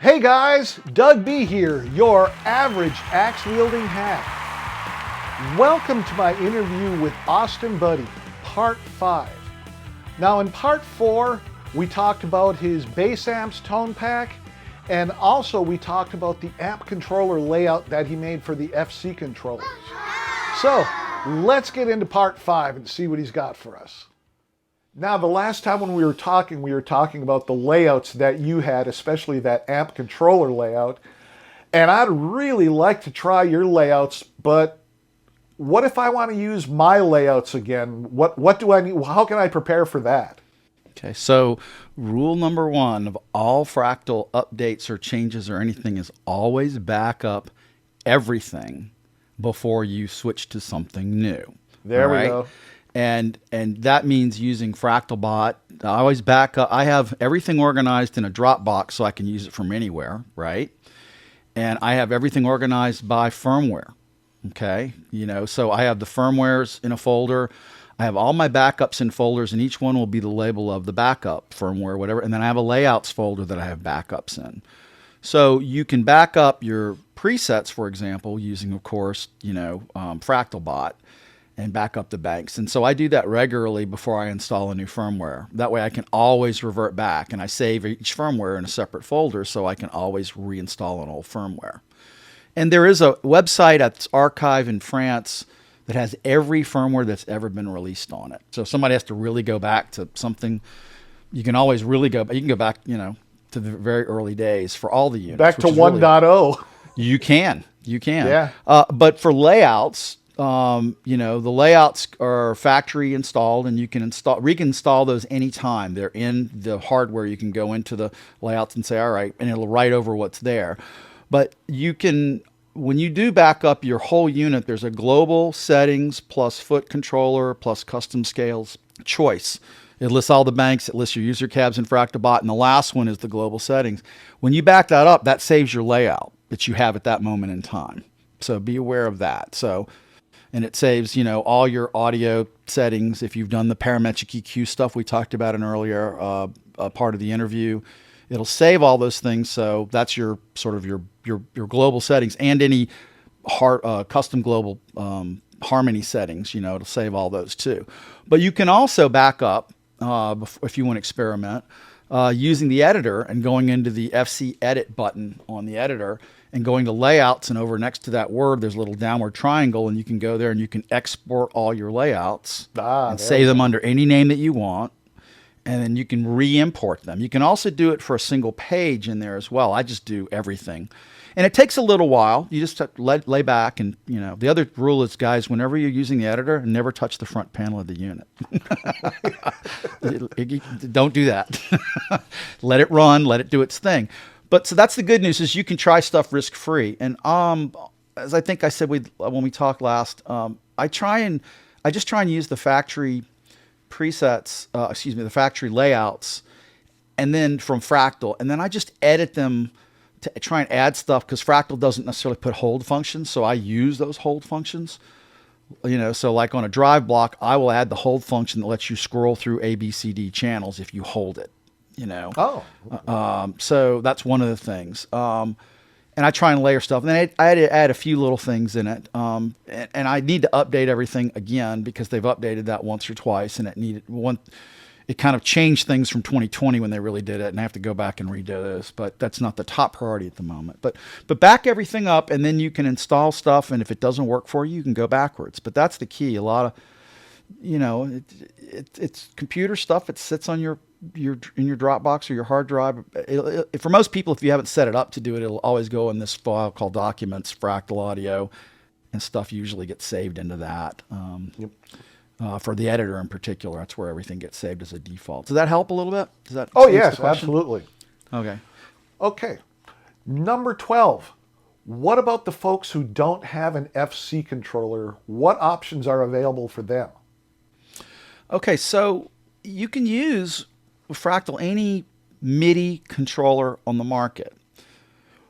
Hey guys, Doug B here, your average axe-wielding hack. Welcome to my interview with AustinBuddy, part 5. Now in part 4, we talked about his bass amps tone pack, and also we talked about the amp controller layout that he made for the FC controllers. So let's get into part 5 and see what he's got for us. Now, the last time when we were talking about the layouts that you had, especially that amp controller layout. And I'd really like to try your layouts, but what if I want to use my layouts again? What do I need? How can I prepare for that? Okay, so rule number 1 of all Fractal updates or changes or anything is always back up everything before you switch to something new. There we go. And that means using FractalBot. I always back up. I have everything organized in a Dropbox so I can use it from anywhere, right? And I have everything organized by firmware, okay? So I have the firmwares in a folder. I have all my backups in folders, and each one will be the label of the backup firmware, whatever. And then I have a layouts folder that I have backups in. So you can back up your presets, for example, using, of course, FractalBot, and back up the banks. And so I do that regularly before I install a new firmware. That way I can always revert back, and I save each firmware in a separate folder so I can always reinstall an old firmware. And there is a website at Archive in France that has every firmware that's ever been released on it. So if somebody has to really go back to something, you can always really go, you can go back, to the very early days for all the units. Back to 1.0. You can. Yeah. But for layouts, the layouts are factory installed, and you can reinstall those anytime. They're in the hardware. You can go into the layouts and say, all right, and it'll write over what's there. But you can, when you do back up your whole unit, there's a global settings plus foot controller plus custom scales choice. It lists all the banks. It lists your user cabs and FractalBot. And the last one is the global settings. When you back that up, that saves your layout that you have at that moment in time. So be aware of that. And it saves, all your audio settings. If you've done the parametric EQ stuff we talked about in earlier part of the interview, it'll save all those things. So that's your sort of your global settings, and any custom global harmony settings. It'll save all those too. But you can also back up if you want to experiment using the editor and going into the FC Edit button on the editor, and going to layouts, and over next to that word, there's a little downward triangle, and you can go there and you can export all your layouts and save them under any name that you want. And then you can re-import them. You can also do it for a single page in there as well. I just do everything. And it takes a little while. You just have to lay back. And, the other rule is, guys, whenever you're using the editor, never touch the front panel of the unit. Don't do that. Let it run. Let it do its thing. But so that's the good news, is you can try stuff risk-free. And as I think I said when we talked last, I just try and use the factory presets, the factory layouts, and then from Fractal. And then I just edit them to try and add stuff, because Fractal doesn't necessarily put hold functions. So I use those hold functions. So like on a drive block, I will add the hold function that lets you scroll through ABCD channels if you hold it. So that's one of the things. And I try and layer stuff. And then I add a few little things in it. And I need to update everything again, because they've updated that once or twice, and it kind of changed things from 2020 when they really did it, and I have to go back and redo this. But that's not the top priority at the moment. But back everything up, and then you can install stuff, and if it doesn't work for you, you can go backwards. But that's the key. A lot of, it's computer stuff. It sits on your in your Dropbox or your hard drive. For most people, if you haven't set it up to do it, it'll always go in this file called Documents, Fractal Audio, and stuff usually gets saved into that. For the editor in particular, that's where everything gets saved as a default. Does that help a little bit? Oh, yes, absolutely. Okay. Number 12. What about the folks who don't have an FC controller? What options are available for them? Okay, so you can use Fractal any MIDI controller on the market.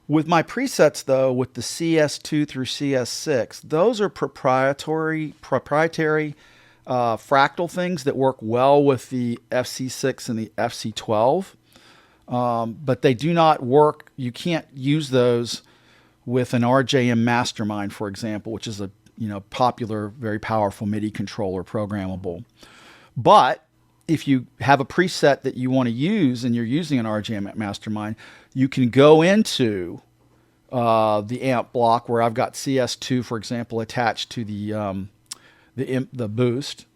With my presets, though, with the CS2 through CS6, those are proprietary Fractal things that work well with the FC6 and the FC12. but they do not work. You can't use those with an RJM Mastermind, for example, which is a popular, very powerful MIDI controller, programmable. But if you have a preset that you want to use and you're using an RJM Mastermind, you can go into the amp block where I've got CS2, for example, attached to the boost,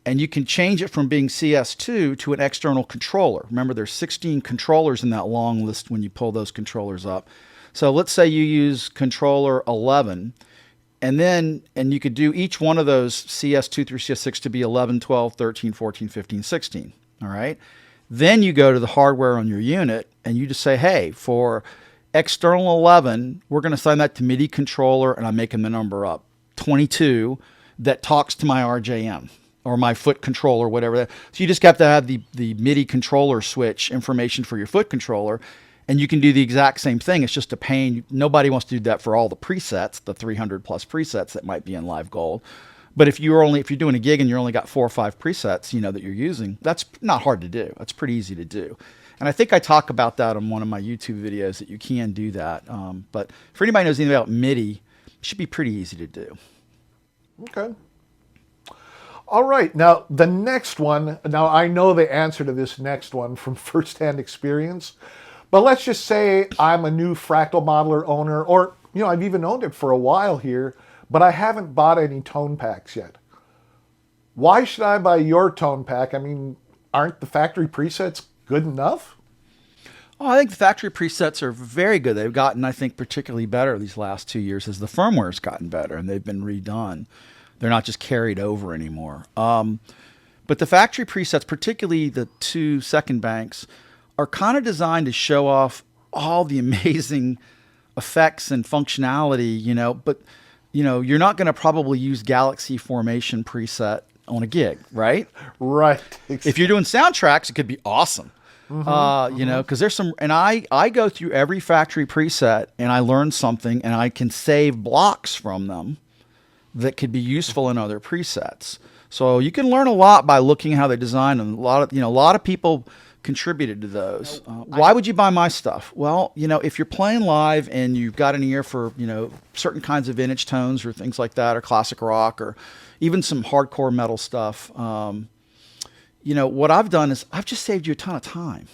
and you can change it from being CS2 to an external controller. Remember, there's 16 controllers in that long list when you pull those controllers up. So let's say you use controller 11, and you could do each one of those CS2 through CS6 to be 11, 12, 13, 14, 15, 16. All right. Then you go to the hardware on your unit and you just say, hey, for external 11, we're going to assign that to MIDI controller, and I'm making the number up, 22, that talks to my RJM or my foot controller, whatever. So you just have to have the MIDI controller switch information for your foot controller, and you can do the exact same thing. It's just a pain. Nobody wants to do that for all the presets, the 300 plus presets that might be in Live Gold. But if you're doing a gig and you're only got 4 or 5 presets, that you're using, that's not hard to do. That's pretty easy to do. And I think I talk about that on one of my YouTube videos, that you can do that. But for anybody who knows anything about MIDI, it should be pretty easy to do. Okay. All right. Now, the next one, now I know the answer to this next one from firsthand experience, but let's just say I'm a new Fractal Modeler owner, or, I've even owned it for a while here, but I haven't bought any tone packs yet. Why should I buy your tone pack? I mean, aren't the factory presets good enough? Oh, I think the factory presets are very good. They've gotten, I think, particularly better these last 2 years as the firmware's gotten better and they've been redone. They're not just carried over anymore. But the factory presets, particularly the 2 second banks, are kind of designed to show off all the amazing effects and functionality, but you're not going to probably use Galaxy Formation preset on a gig, right? Right. If you're doing soundtracks, it could be awesome. Because there's some, and I go through every factory preset and I learn something, and I can save blocks from them that could be useful in other presets. So you can learn a lot by looking how they design them. A lot of people contributed to those. Why would you buy my stuff? Well, if you're playing live and you've got an ear for, certain kinds of vintage tones or things like that, or classic rock, or even some hardcore metal stuff, what I've done is I've just saved you a ton of time.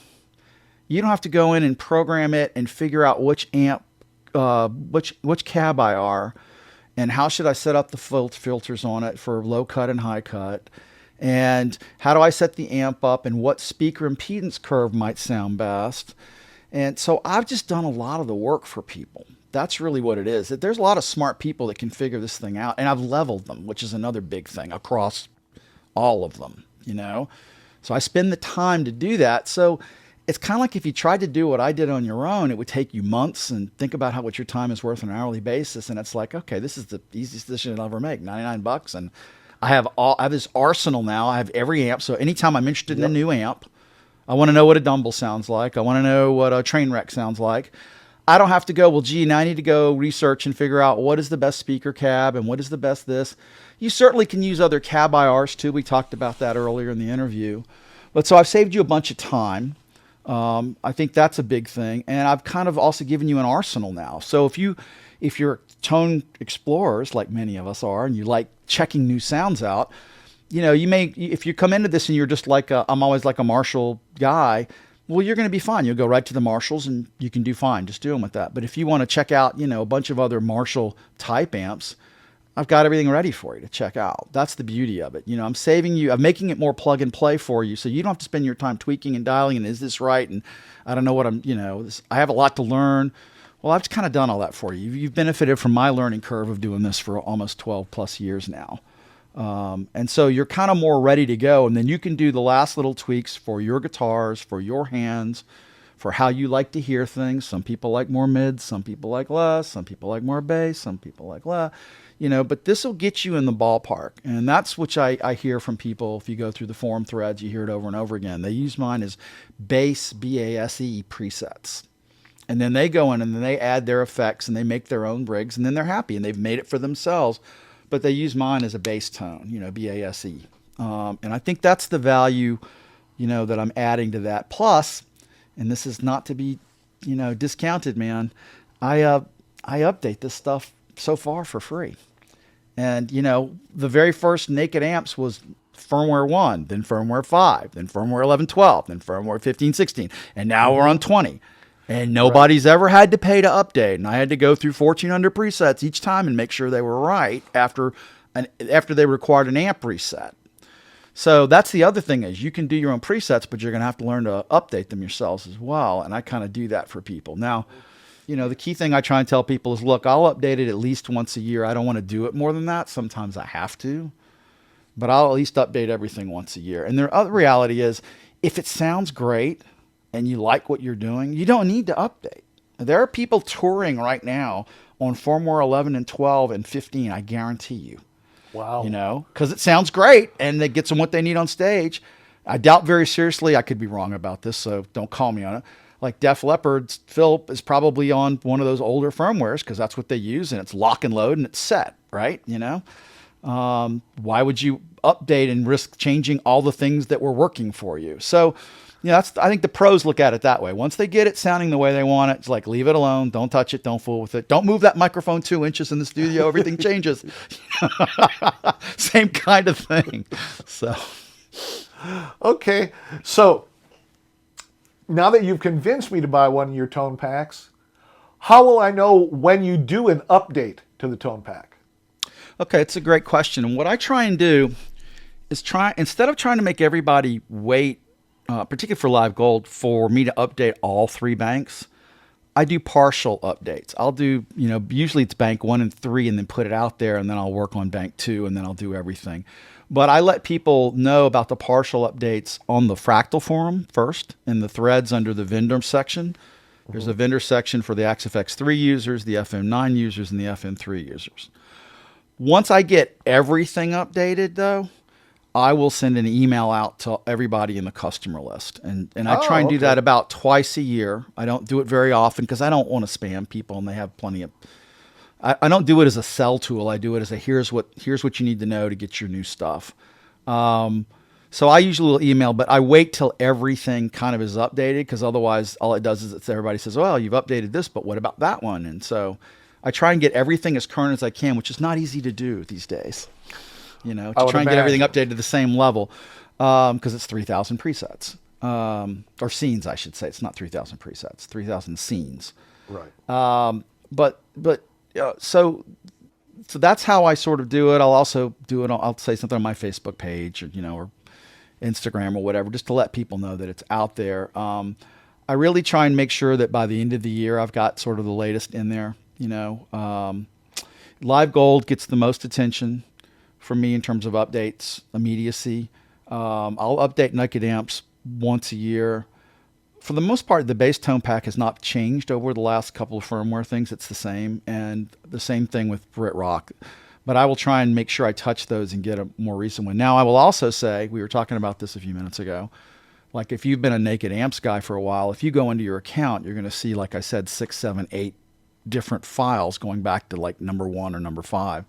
You don't have to go in and program it and figure out which amp, which cab IR, and how should I set up the filters on it for low cut and high cut, and how do I set the amp up, and what speaker impedance curve might sound best. And so I've just done a lot of the work for people. That's really what it is. There's a lot of smart people that can figure this thing out, and I've leveled them, which is another big thing across all of them. So I spend the time to do that. So it's kind of like if you tried to do what I did on your own, it would take you months, and think about what your time is worth on an hourly basis. And it's like, okay, this is the easiest decision I'll ever make, $99. And I have this arsenal now. I have every amp. So anytime I'm interested in a new amp, I want to know what a Dumble sounds like. I want to know what a Trainwreck sounds like. I don't have to go, now I need to go research and figure out what is the best speaker cab and what is the best this. You certainly can use other cab IRs too. We talked about that earlier in the interview. But so I've saved you a bunch of time. I think that's a big thing. And I've kind of also given you an arsenal now. So if you're tone explorers, like many of us are, and you like checking new sounds out, if you come into this and you're just like, I'm always like a Marshall guy, well, you're going to be fine. You'll go right to the Marshalls and you can do fine. Just do them with that. But if you want to check out, a bunch of other Marshall type amps, I've got everything ready for you to check out. That's the beauty of it. I'm saving you, I'm making it more plug and play for you, so you don't have to spend your time tweaking and dialing and is this right? And I don't know what I have a lot to learn. Well, I've kind of done all that for you. You've benefited from my learning curve of doing this for almost 12 plus years now. And so you're kind of more ready to go, and then you can do the last little tweaks for your guitars, for your hands, for how you like to hear things. Some people like more mids, some people like less, some people like more bass, some people like less, but this will get you in the ballpark. And that's which I hear from people. If you go through the forum threads, you hear it over and over again. They use mine as bass, B-A-S-E presets. And then they go in and then they add their effects and they make their own rigs, and then they're happy and they've made it for themselves. But they use mine as a bass tone, B-A-S-E. And I think that's the value, that I'm adding to that. Plus, and this is not to be, discounted, man. I update this stuff so far for free. And, the very first naked amps was firmware 1, then firmware 5, then firmware 11.12, then firmware 15.16, and now we're on 20. And nobody's ever had to pay to update. And I had to go through 1,400 presets each time and make sure they were right after they required an amp reset. So that's the other thing is you can do your own presets, but you're going to have to learn to update them yourselves as well. And I kind of do that for people. Now, the key thing I try and tell people is, look, I'll update it at least once a year. I don't want to do it more than that. Sometimes I have to, but I'll at least update everything once a year. And the other reality is, if it sounds great and you like what you're doing, you don't need to update. There are people touring right now on firmware 11 and 12 and 15, I guarantee you. Wow. Because it sounds great and it gets them what they need on stage. I doubt very seriously, I could be wrong about this, so don't call me on it. Like Def Leppard's Phil is probably on one of those older firmwares because that's what they use, and it's lock and load and it's set, right? Why would you update and risk changing all the things that were working for you? So, I think the pros look at it that way. Once they get it sounding the way they want it, it's like, leave it alone. Don't touch it. Don't fool with it. Don't move that microphone 2 inches in the studio. Everything changes. Same kind of thing. So, okay. So now that you've convinced me to buy one of your tone packs, how will I know when you do an update to the tone pack? Okay, it's a great question. And what I try and do is instead of trying to make everybody wait, particularly for Live Gold, for me to update all 3 banks, I do partial updates. I'll do, usually it's bank 1 and 3 and then put it out there, and then I'll work on bank 2 and then I'll do everything. But I let people know about the partial updates on the Fractal forum first, in the threads under the vendor section. There's a vendor section for the AXFX3 users, the FM9 users, and the FM3 users. Once I get everything updated, though, I will send an email out to everybody in the customer list. And I try and do that about twice a year. I don't do it very often because I don't want to spam people, and they have plenty of... I don't do it as a sell tool. I do it as a here's what you need to know to get your new stuff. So I usually will email, but I wait till everything kind of is updated, because otherwise all it does is everybody says, well, you've updated this, but what about that one? And so I try and get everything as current as I can, which is not easy to do these days. To try and get everything updated to the same level, because it's 3,000 presets, or scenes, I should say. It's not 3,000 presets, 3,000 scenes. Right. So that's how I sort of do it. I'll also do it. I'll say something on my Facebook page, or Instagram or whatever, just to let people know that it's out there. I really try and make sure that by the end of the year, I've got sort of the latest in there. Live Gold gets the most attention for me in terms of updates, immediacy. I'll update naked amps once a year. For the most part, the base tone pack has not changed over the last couple of firmware things. It's the same, and the same thing with Brit Rock. But I will try and make sure I touch those and get a more recent one. Now, I will also say, we were talking about this a few minutes ago, like if you've been a naked amps guy for a while, if you go into your account, you're going to see, like I said, 6, 7, 8 different files going back to like number 1 or number 5.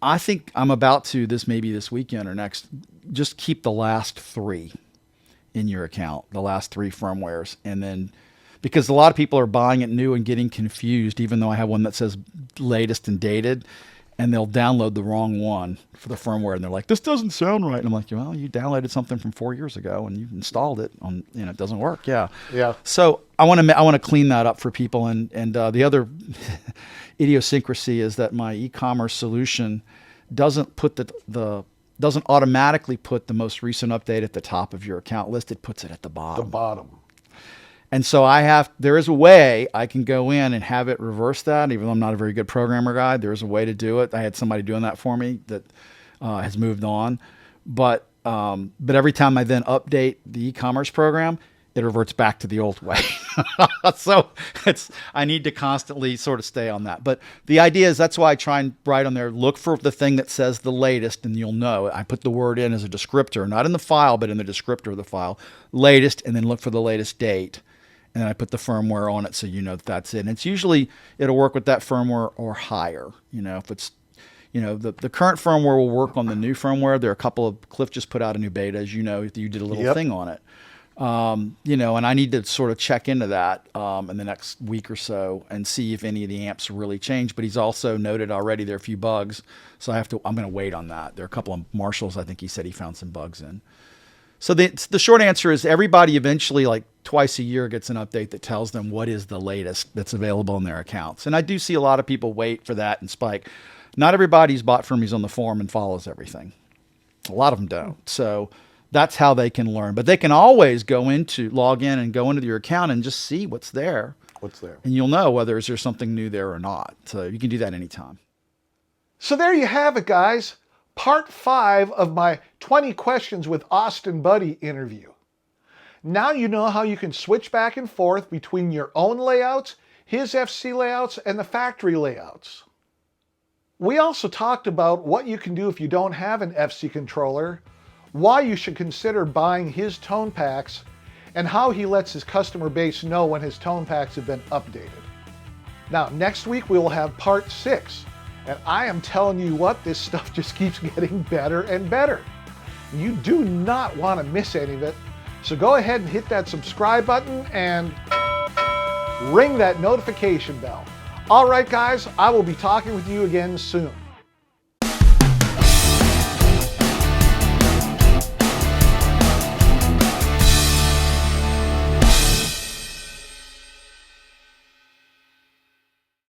I think I'm about to, maybe this weekend or next, just keep the last 3 in your account, the last 3 firmwares. And then, because a lot of people are buying it new and getting confused, even though I have one that says latest and dated, and they'll download the wrong one for the firmware. And they're like, this doesn't sound right. And I'm like, well, you downloaded something from 4 years ago and you installed it on, it doesn't work. Yeah. Yeah. So I want to clean that up for people. And the other idiosyncrasy is that my e-commerce solution doesn't put doesn't automatically put the most recent update at the top of your account list. It puts it at the bottom. The bottom. And so there is a way I can go in and have it reverse that. Even though I'm not a very good programmer guy, there is a way to do it. I had somebody doing that for me that has moved on. But every time I then update the e-commerce program, it reverts back to the old way. So I need to constantly sort of stay on that. But the idea is, that's why I try and write on there, look for the thing that says the latest, and you'll know. I put the word in as a descriptor, not in the file, but in the descriptor of the file, latest, and then look for the latest date. And then I put the firmware on it, so you know that's it. And it's usually, it'll work with that firmware or higher. If it's, the current firmware will work on the new firmware. There are a couple of, Cliff just put out a new beta, as you know, you did a little thing on it. You know, and I need to sort of check into that in the next week or so and see if any of the amps really change. But he's also noted already there are a few bugs, so I'm going to wait on that. There are a couple of Marshalls I think he said he found some bugs in. So the short answer is everybody eventually, like twice a year, gets an update that tells them what is the latest that's available in their accounts. And I do see a lot of people wait for that and spike. Not everybody's bought from me's on the forum and follows everything. A lot of them don't. So that's how they can learn. But they can always log in and go into your account and just see what's there. What's there? And you'll know whether is there something new there or not. So you can do that anytime. So there you have it, guys. Part 5 of my 20 Questions with AustinBuddy interview. Now you know how you can switch back and forth between your own layouts, his FC layouts, and the factory layouts. We also talked about what you can do if you don't have an FC controller, why you should consider buying his tone packs, and how he lets his customer base know when his tone packs have been updated. Now, next week we will have part 6. And I am telling you what, this stuff just keeps getting better and better. You do not want to miss any of it. So go ahead and hit that subscribe button and ring that notification bell. All right, guys, I will be talking with you again soon.